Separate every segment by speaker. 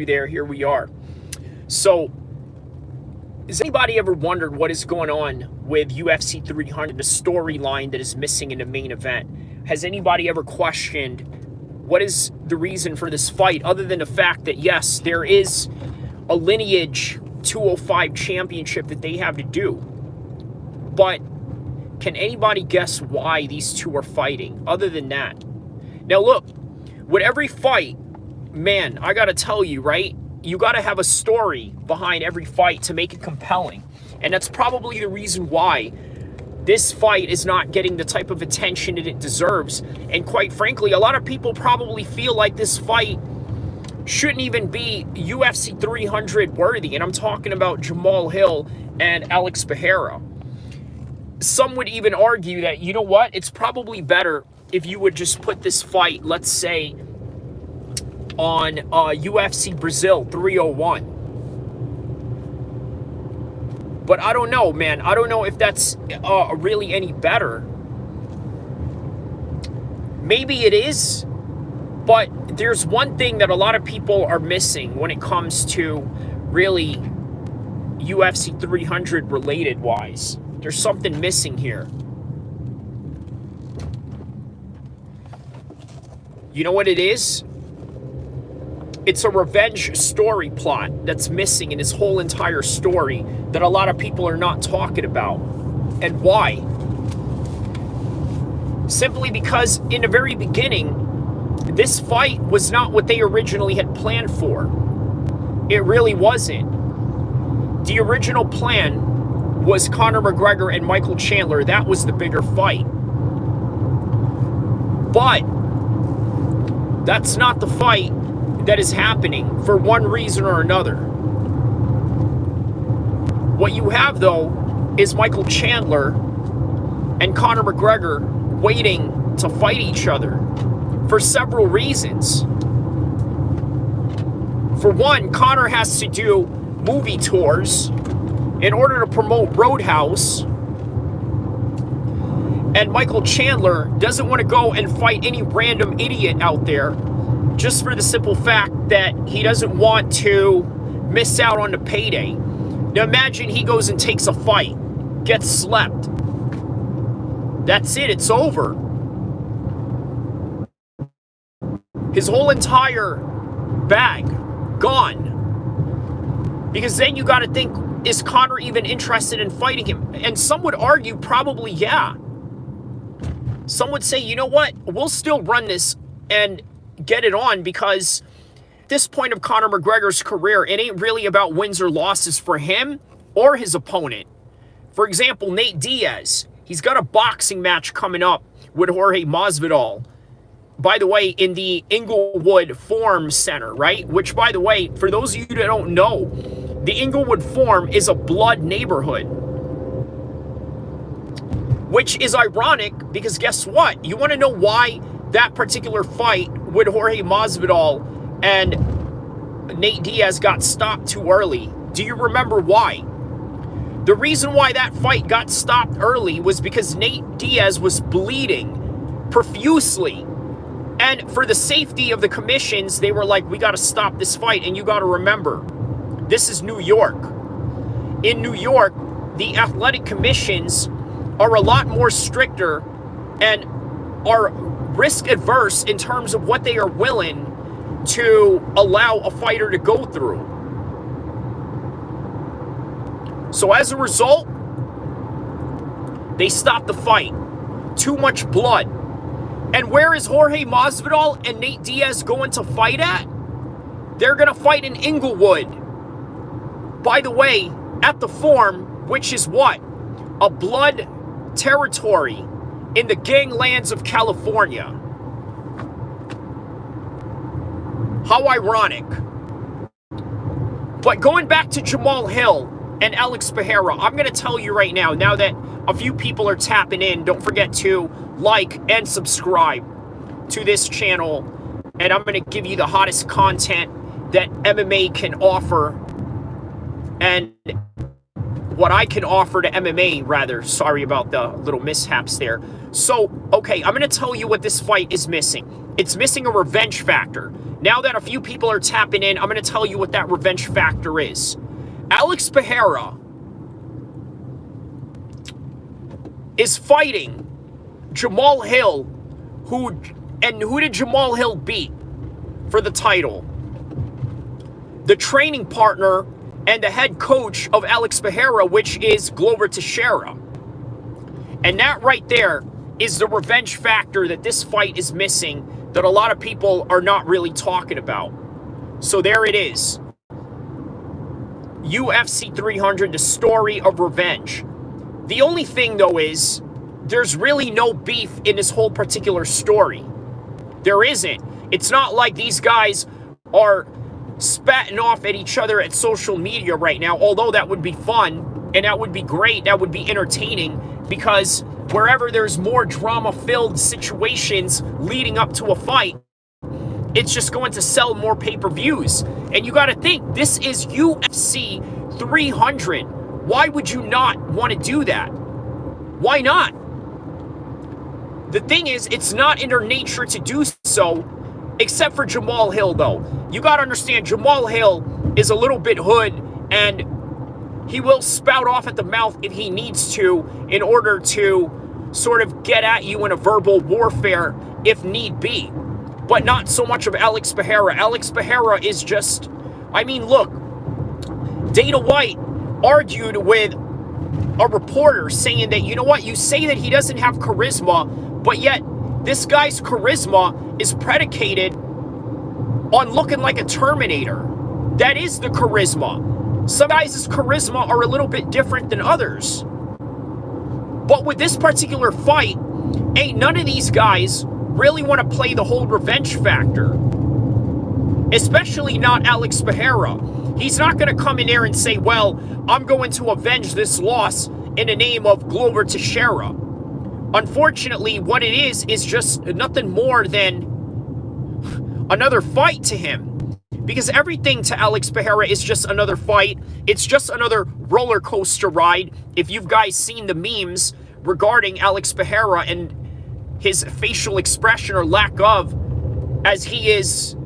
Speaker 1: there, here we are. So, has anybody ever wondered what is going on with UFC 300, the storyline that is missing in the main event? Has anybody ever questioned what is the reason for this fight, other than the fact that, yes, there is a lineage 205 championship that they have to do? But can anybody guess why these two are fighting, other than that? Now, look, with every fight, man, I got to tell you, right? You got to have a story behind every fight to make it compelling. And that's probably the reason why this fight is not getting the type of attention that it deserves. And quite frankly, a lot of people probably feel like this fight shouldn't even be UFC 300 worthy. And I'm talking about Jamahal Hill and El-Kheer. Some would even argue that, you know what, it's probably better if you would just put this fight, let's say, on UFC Brazil 301. But I don't know, man. I don't know if that's really any better. Maybe it is, but there's one thing that a lot of people are missing when it comes to really UFC 300 related wise. There's something missing here. You know what it is? It's a revenge story plot that's missing in his whole entire story that a lot of people are not talking about. And why? Simply because in the very beginning, this fight was not what they originally had planned for. It really wasn't. The original plan was Conor McGregor and Michael Chandler. That was the bigger fight. But that's not the fight that is happening for one reason or another. What you have, though, is Michael Chandler and Conor McGregor waiting to fight each other for several reasons. For one, Conor has to do movie tours in order to promote Roadhouse, and Michael Chandler doesn't want to go and fight any random idiot out there just for the simple fact that he doesn't want to miss out on the payday. Now imagine he goes and takes a fight, gets slept. That's it, it's over. His whole entire bag, gone. Because then you got to think, is Conor even interested in fighting him? And some would argue probably yeah. Some would say, you know what, we'll still run this and get it on, because at this point of Conor McGregor's career, it ain't really about wins or losses for him or his opponent. For example, Nate Diaz, he's got a boxing match coming up with Jorge Masvidal. By the way, in the Inglewood Forum Center, right? Which, by the way, for those of you that don't know, the Inglewood Forum is a blood neighborhood. Which is ironic, because guess what? You want to know why that particular fight with Jorge Masvidal and Nate Diaz got stopped too early? Do you remember why? The reason why that fight got stopped early was because Nate Diaz was bleeding profusely. And for the safety of the commissions, they were like, we got to stop this fight. And you got to remember, this is New York. In New York, the athletic commissions are a lot more stricter and are risk adverse in terms of what they are willing to allow a fighter to go through. So as a result, they stopped the fight. Too much blood. And where is Jorge Masvidal and Nate Diaz going to fight at? They're going to fight in Inglewood. By the way, at the Forum, which is what? A blood territory in the ganglands of California. How ironic. But going back to Jamahal Hill and El-Kheer, I'm going to tell you right now that a few people are tapping in, don't forget to like and subscribe to this channel. And I'm going to give you the hottest content that MMA can offer, and what I can offer to MMA, rather. Sorry about the little mishaps there. So, okay, I'm going to tell you what this fight is missing. It's missing a revenge factor. Now that a few people are tapping in, I'm going to tell you what that revenge factor is. El-Kheer is fighting Jamal Hill, who did Jamal Hill beat for the title? The training partner and the head coach of El-Kheer, which is Glover Teixeira. And that right there is the revenge factor that this fight is missing, that a lot of people are not really talking about. So there it is. UFC 300, the story of revenge. The only thing, though, is there's really no beef in this whole particular story. There isn't. It's not like these guys are spatting off at each other at social media right now, although that would be fun and that would be great, that would be entertaining, because wherever there's more drama-filled situations leading up to a fight, it's just going to sell more pay-per-views. And you got to think, this is UFC 300. Why would you not want to do that? Why not? The thing is, it's not in their nature to do so, except for Jamal Hill, though. You got to understand, Jamal Hill is a little bit hood, and he will spout off at the mouth if he needs to in order to sort of get at you in a verbal warfare if need be. But not so much of El-Kheer. El-Kheer is just, I mean, look, Dana White argued with a reporter saying that, you know what, you say that he doesn't have charisma, but yet this guy's charisma is predicated on looking like a Terminator. That is the charisma. Some guys' charisma are a little bit different than others. But with this particular fight, ain't none of these guys really want to play the whole revenge factor. Especially not El-Kheer. He's not going to come in there and say, well, I'm going to avenge this loss in the name of Glover Teixeira. Unfortunately, what it is just nothing more than another fight to him. Because everything to El-Kheer is just another fight. It's just another roller coaster ride. If you've guys seen the memes regarding El-Kheer and his facial expression or lack of, as he is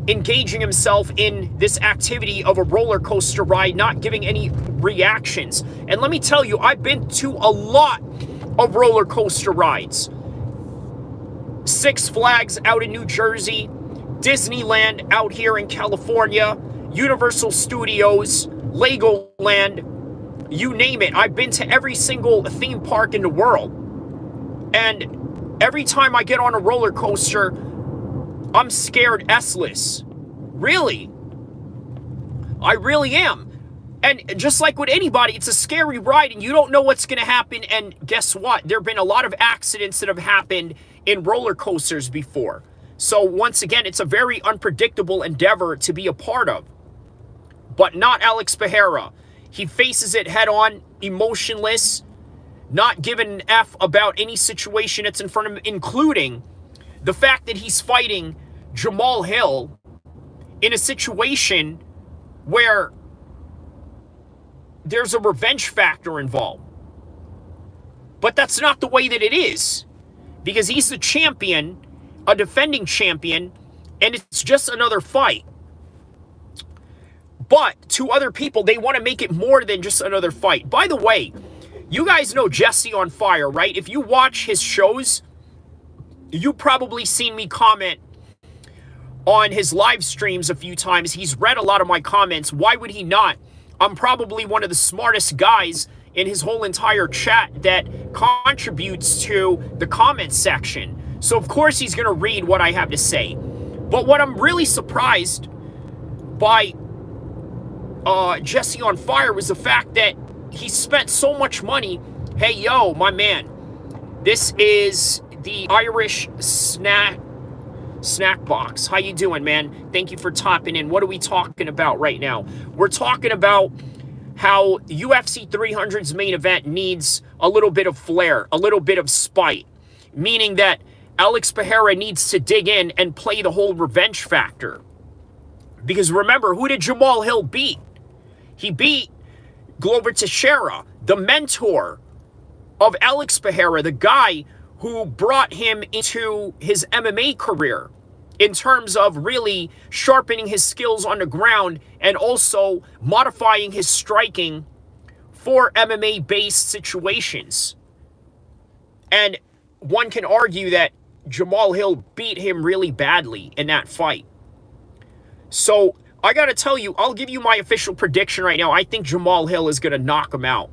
Speaker 1: engaging himself in this activity of a roller coaster ride, not giving any reactions. And let me tell you, I've been to a lot of roller coaster rides. Six Flags out in New Jersey, Disneyland out here in California, Universal Studios, Legoland, you name it. I've been to every single theme park in the world. And every time I get on a roller coaster, I'm scared S-less. Really. I really am. And just like with anybody, it's a scary ride and you don't know what's going to happen. And guess what? There have been a lot of accidents that have happened in roller coasters before. So once again, it's a very unpredictable endeavor to be a part of. But not El-Kheer. He faces it head on, emotionless, not giving an F about any situation that's in front of him, including the fact that he's fighting Jamal Hill in a situation where there's a revenge factor involved. But that's not the way that it is. Because he's the champion, a defending champion, and it's just another fight. But to other people, they want to make it more than just another fight. By the way, you guys know Jesse on Fire, right? If you watch his shows, you've probably seen me comment on his live streams a few times. He's read a lot of my comments. Why would he not? I'm probably one of the smartest guys in his whole entire chat that contributes to the comment section. So of course he's going to read what I have to say. But what I'm really surprised by Jesse on Fire was the fact that he spent so much money. Hey, yo, my man. This is the Irish snack box. How you doing, man? Thank you for topping in. What are we talking about right now? We're talking about how UFC 300's main event needs a little bit of flair, a little bit of spite, meaning that El-Kheer needs to dig in and play the whole revenge factor. Because remember, who did Jamal Hill beat? He beat Glover Teixeira, the mentor of El-Kheer, the guy who brought him into his MMA career in terms of really sharpening his skills on the ground and also modifying his striking for MMA-based situations. And one can argue that Jamal Hill beat him really badly in that fight. So I got to tell you, I'll give you my official prediction right now. I think Jamal Hill is going to knock him out.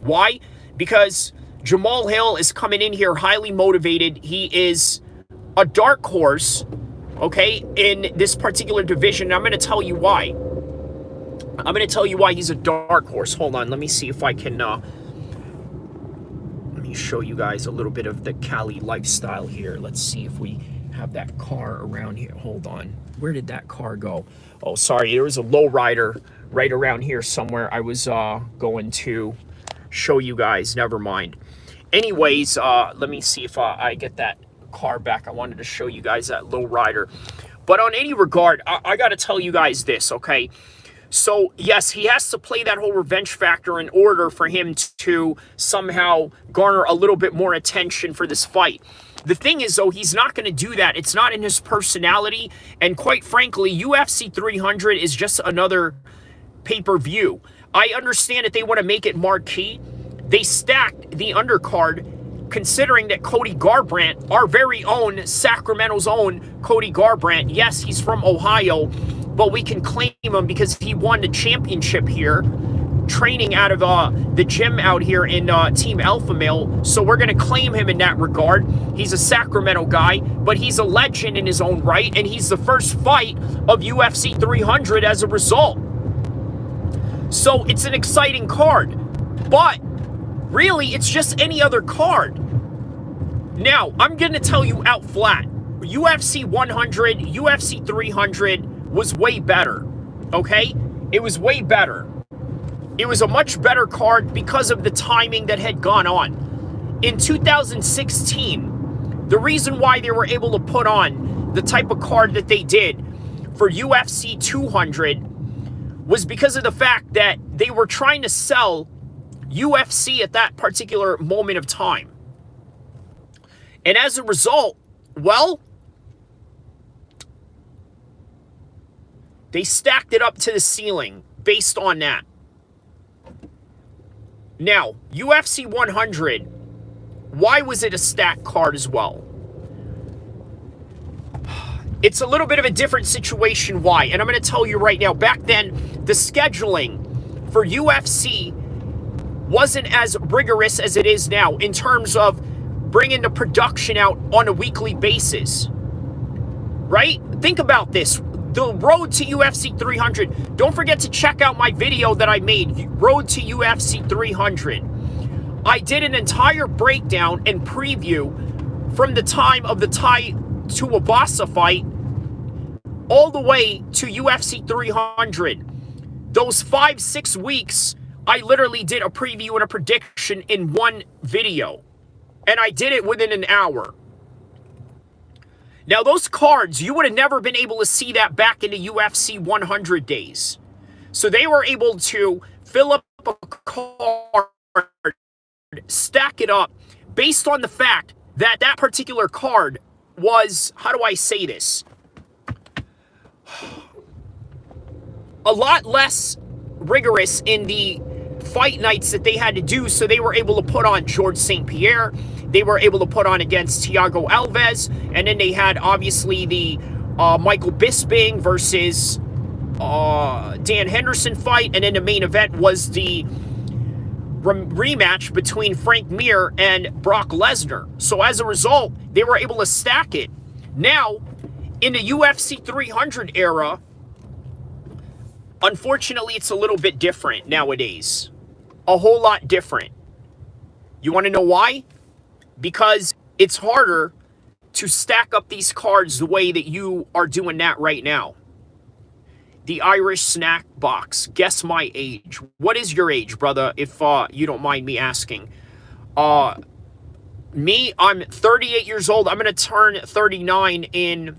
Speaker 1: Why? Because Jamal Hill is coming in here highly motivated. He is a dark horse, okay, in this particular division. I'm going to tell you why. I'm going to tell you why he's a dark horse. Hold on. Let me see if I can... let me show you guys a little bit of the Cali lifestyle here. Let's see if we have that car around here. Hold on. Where did that car go? Oh, sorry. There was a lowrider right around here somewhere. I was going to show you guys. Never mind. Anyways, let me see if I get that car back. I wanted to show you guys that lowrider. But on any regard, I got to tell you guys this, okay? So, yes, he has to play that whole revenge factor in order for him to somehow garner a little bit more attention for this fight. The thing is, though, he's not going to do that. It's not in his personality. And quite frankly, UFC 300 is just another pay-per-view. I understand that they want to make it marquee. They stacked the undercard, considering that Cody Garbrandt, our very own, Sacramento's own Cody Garbrandt, yes, he's from Ohio, but we can claim him because he won the championship here, training out of the gym out here in Team Alpha Male. So we're going to claim him in that regard. He's a Sacramento guy, but he's a legend in his own right, and he's the first fight of UFC 300 as a result. So it's an exciting card, but really it's just any other card. Now, I'm going to tell you out flat, UFC 100, UFC 300 was way better, okay? It was way better. It was a much better card because of the timing that had gone on. In 2016, the reason why they were able to put on the type of card that they did for UFC 200 was because of the fact that they were trying to sell UFC at that particular moment of time. And as a result, well, they stacked it up to the ceiling based on that. Now, UFC 100, why was it a stacked card as well? It's a little bit of a different situation why, and I'm going to tell you right now. Back then, the scheduling for UFC wasn't as rigorous as it is now in terms of bringing the production out on a weekly basis, right? Think about this. The road to UFC 300. Don't forget to check out my video that I made, Road to UFC 300. I did an entire breakdown and preview from the time of the Tai Tuivasa fight all the way to UFC 300. Those 5-6 weeks, I literally did a preview and a prediction in one video. And I did it within an hour. Now, those cards, you would have never been able to see that back in the UFC 100 days. So they were able to fill up a card, stack it up, based on the fact that that particular card was, how do I say this? A lot less rigorous in the fight nights that they had to do, so they were able to put on George St. Pierre. They were able to put on against Thiago Alves, and then they had obviously the Michael Bisping versus Dan Henderson fight, and then the main event was the rematch between Frank Mir and Brock Lesnar. So as a result, they were able to stack it. Now, in the UFC 300 era, unfortunately, it's a little bit different nowadays. A whole lot different. You want to know why? Because it's harder to stack up these cards the way that you are doing that right now. The Irish snack box. Guess my age. What is your age, brother, if you don't mind me asking? Me, I'm 38 years old. I'm going to turn 39 in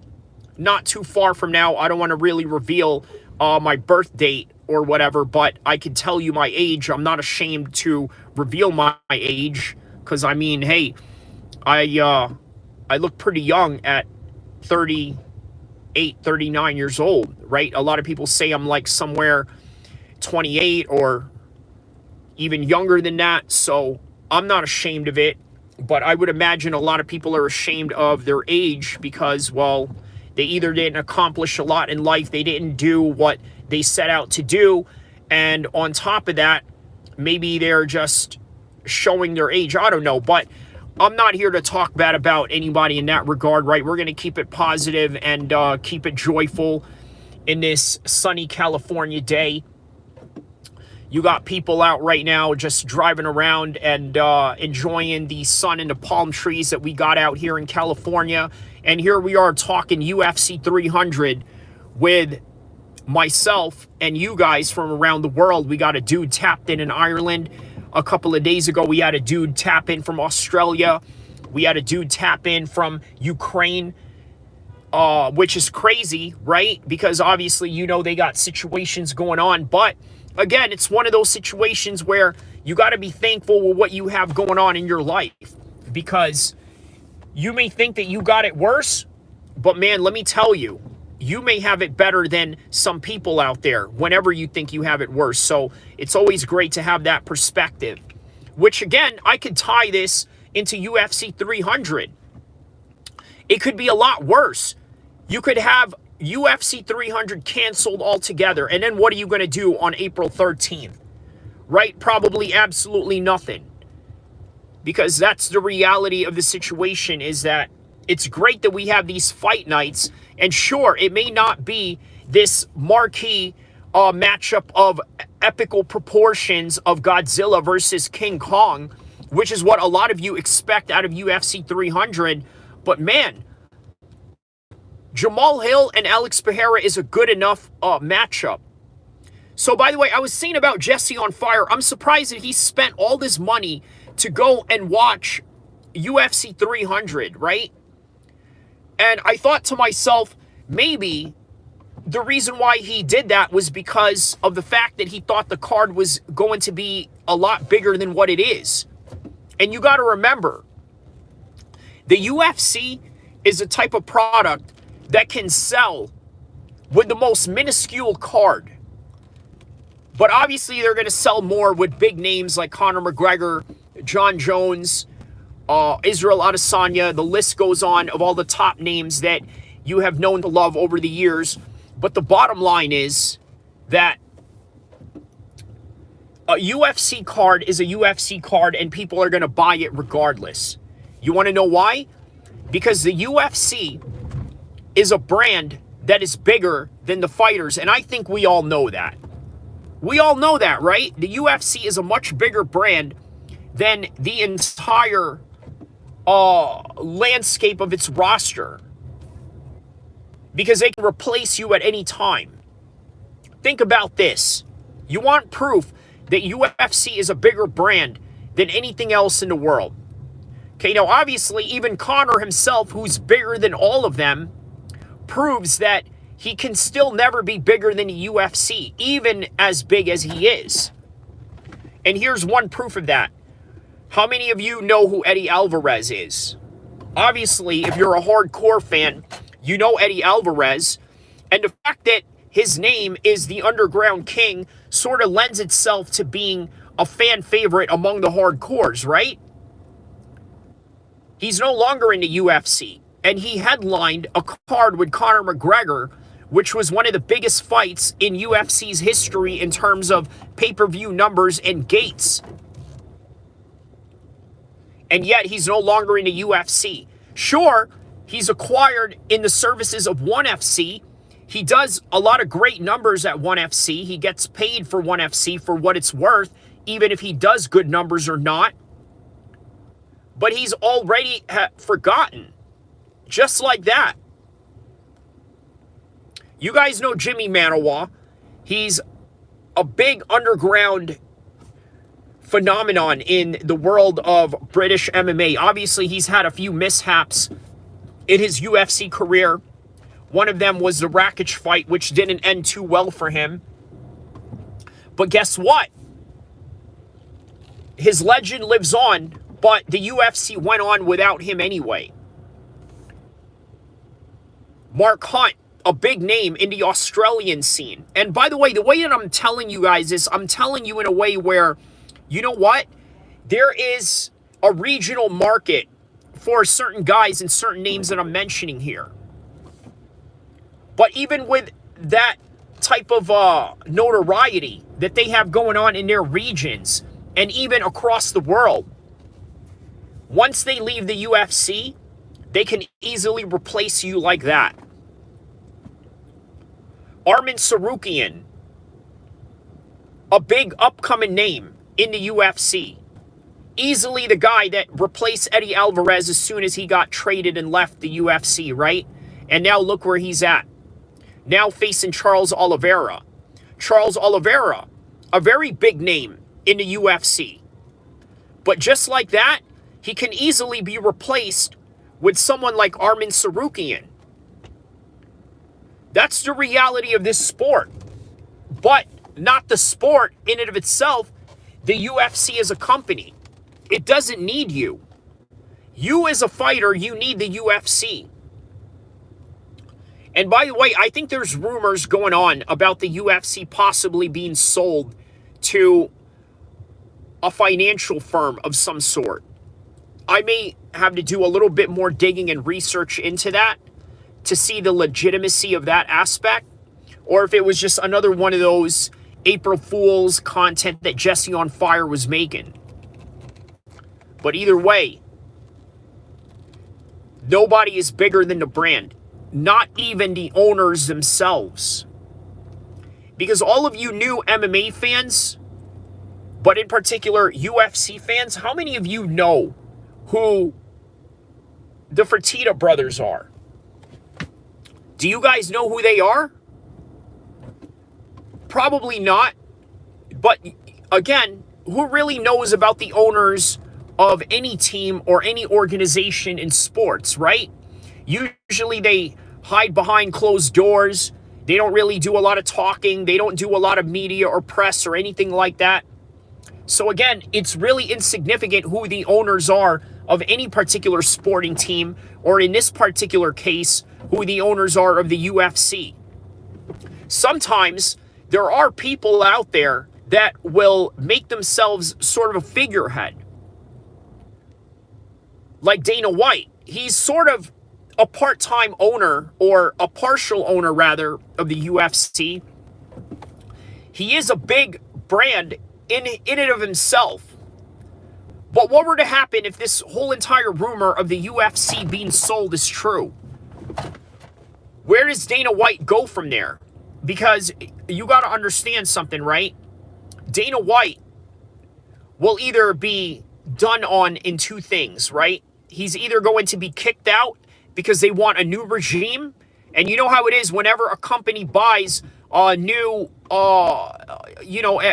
Speaker 1: not too far from now. I don't want to really reveal my birth date or whatever, but I can tell you my age. I'm not ashamed to reveal my age, Because, I mean, hey, I look pretty young at 38, 39 years old, right? A lot of people say I'm like somewhere 28 or even younger than that. So I'm not ashamed of it. But I would imagine a lot of people are ashamed of their age because, well, they either didn't accomplish a lot in life, they didn't do what they set out to do, and on top of that, maybe they're just showing their age. I don't know, but I'm not here to talk bad about anybody in that regard, right? We're going to keep it positive and keep it joyful in this sunny California day. You got people out right now just driving around and enjoying the sun and the palm trees that we got out here in California. And here we are talking UFC 300 with myself and you guys from around the world. We got a dude tapped in Ireland. A couple of days ago, we had a dude tap in from Australia. We had a dude tap in from Ukraine, which is crazy, right? Because obviously, you know, they got situations going on. But again, it's one of those situations where you got to be thankful with what you have going on in your life, because you may think that you got it worse, but man, let me tell you, you may have it better than some people out there whenever you think you have it worse. So it's always great to have that perspective, which again, I could tie this into UFC 300. It could be a lot worse. You could have UFC 300 canceled altogether. And then what are you going to do on April 13th? Right? Probably absolutely nothing. Because that's the reality of the situation, is that it's great that we have these fight nights. And sure, it may not be this marquee matchup of epical proportions of Godzilla versus King Kong, which is what a lot of you expect out of UFC 300. But man, Jamal Hill and Alex Pereira is a good enough matchup. So, by the way, I was saying about Jesse on Fire, I'm surprised that he spent all this money to go and watch UFC 300, right? And I thought to myself, maybe the reason why he did that was because of the fact that he thought the card was going to be a lot bigger than what it is. And you got to remember, the UFC is a type of product that can sell with the most minuscule card. But obviously, they're going to sell more with big names like Conor McGregor, John Jones, Israel Adesanya. The list goes on of all the top names that you have known to love over the years. But the bottom line is that a UFC card is a UFC card, and people are going to buy it regardless. You want to know why? Because the UFC is a brand that is bigger than the fighters, and I think we all know that. We all know that, right? The UFC is a much bigger brand than the entire landscape of its roster, because they can replace you at any time. Think about this. You want proof that UFC is a bigger brand than anything else in the world. Okay, now obviously even Conor himself, who's bigger than all of them, proves that he can still never be bigger than the UFC, even as big as he is. And here's one proof of that. How many of you know who Eddie Alvarez is? Obviously, if you're a hardcore fan, you know Eddie Alvarez. And the fact that his name is the Underground King sort of lends itself to being a fan favorite among the hardcores, right? He's no longer in the UFC. And he headlined a card with Conor McGregor, which was one of the biggest fights in UFC's history in terms of pay-per-view numbers and gates. And yet he's no longer in the UFC. Sure, he's acquired in the services of ONE FC. He does a lot of great numbers at ONE FC. He gets paid for ONE FC for what it's worth, even if he does good numbers or not. But he's already forgotten. Just like that. You guys know Jimmy Manawa. He's a big underground phenomenon in the world of British MMA. Obviously, he's had a few mishaps in his UFC career. One of them was the Rakic fight, which didn't end too well for him. But guess what? His legend lives on but the UFC went on without him anyway. Mark Hunt, a big name in the Australian scene. And by the way that I'm telling you guys is I'm telling you in a way where, you know what? There is a regional market for certain guys and certain names that I'm mentioning here. But even with that type of notoriety that they have going on in their regions and even across the world, once they leave the UFC, they can easily replace you like that. Arman Tsarukyan, a big upcoming name in the UFC. Easily the guy that replaced Eddie Alvarez as soon as he got traded and left the UFC, right? And now look where he's at. Now facing Charles Oliveira. Charles Oliveira, a very big name in the UFC. But just like that, he can easily be replaced with someone like Arman Tsarukyan. That's the reality of this sport. But not the sport in and of itself, the UFC as a company. It doesn't need you. You as a fighter, you need the UFC. And by the way, I think there's rumors going on about the UFC possibly being sold to a financial firm of some sort. I may have to do a little bit more digging and research into that to see the legitimacy of that aspect, or if it was just another one of those April Fool's content that Jesse on Fire was making. But either way, nobody is bigger than the brand. Not even the owners themselves. Because all of you new MMA fans, but in particular UFC fans, how many of you know who the Fertitta brothers are? Do you guys know who they are? Probably not. But again, who really knows about the owners of any team or any organization in sports, right? Usually they hide behind closed doors. They don't really do a lot of talking. They don't do a lot of media or press or anything like that. So again, it's really insignificant who the owners are of any particular sporting team, or in this particular case, who the owners are of the UFC. Sometimes there are people out there that will make themselves sort of a figurehead. Like Dana White. He's sort of a part-time owner, or a partial owner rather, of the UFC. He is a big brand in and of himself. But what were to happen if this whole entire rumor of the UFC being sold is true? Where does Dana White go from there? Because you got to understand something, right? Dana White will either be done on in two things, right? He's either going to be kicked out because they want a new regime. And you know how it is whenever a company buys a new,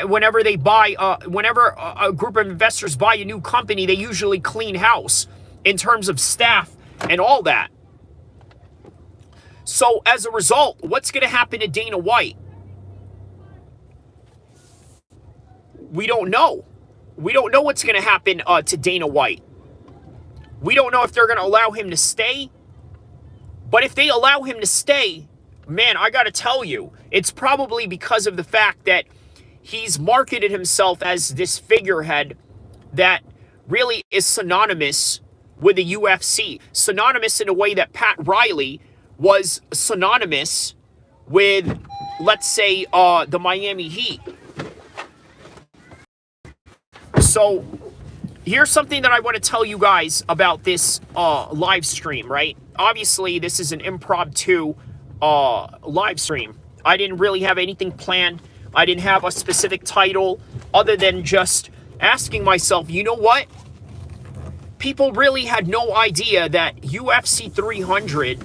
Speaker 1: whenever they buy, whenever a group of investors buy a new company, they usually clean house in terms of staff and all that. So as a result, what's going to happen to Dana White? We don't know. We don't know what's going to happen to Dana White. We don't know if they're going to allow him to stay. But if they allow him to stay, man, I got to tell you, it's probably because of the fact that he's marketed himself as this figurehead that really is synonymous with the UFC. Synonymous in a way that Pat Riley was synonymous with, let's say, the Miami Heat. So here's something that I want to tell you guys about this live stream, right? Obviously, this is an impromptu live stream. I didn't really have anything planned. I didn't have a specific title other than just asking myself, you know what? People really had no idea that UFC 300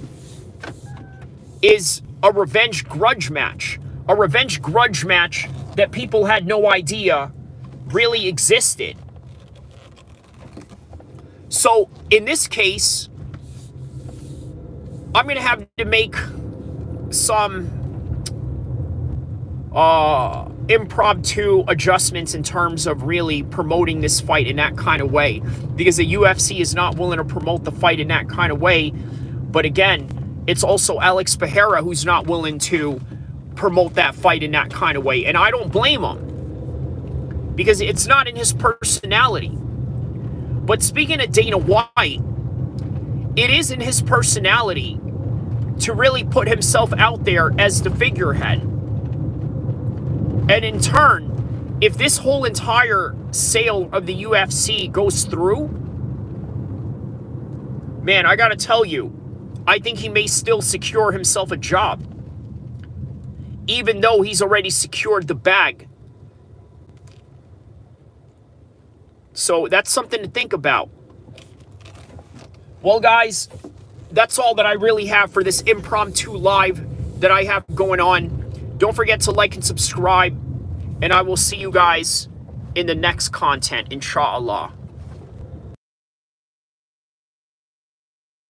Speaker 1: is a revenge grudge match. A revenge grudge match that people had no idea really existed. So, in this case, I'm going to have to make some impromptu adjustments in terms of really promoting this fight in that kind of way, because the UFC is not willing to promote the fight in that kind of way. But again, it's also Alex Pereira who's not willing to promote that fight in that kind of way. And I don't blame him, because it's not in his personality. But speaking of Dana White, it is in his personality to really put himself out there as the figurehead. And in turn, if this whole entire sale of the UFC goes through, man, I gotta tell you, I think he may still secure himself a job, even though he's already secured the bag. So that's something to think about. Well, guys, that's all that I really have for this impromptu live that I have going on. Don't forget to like and subscribe, and I will see you guys in the next content, inshallah.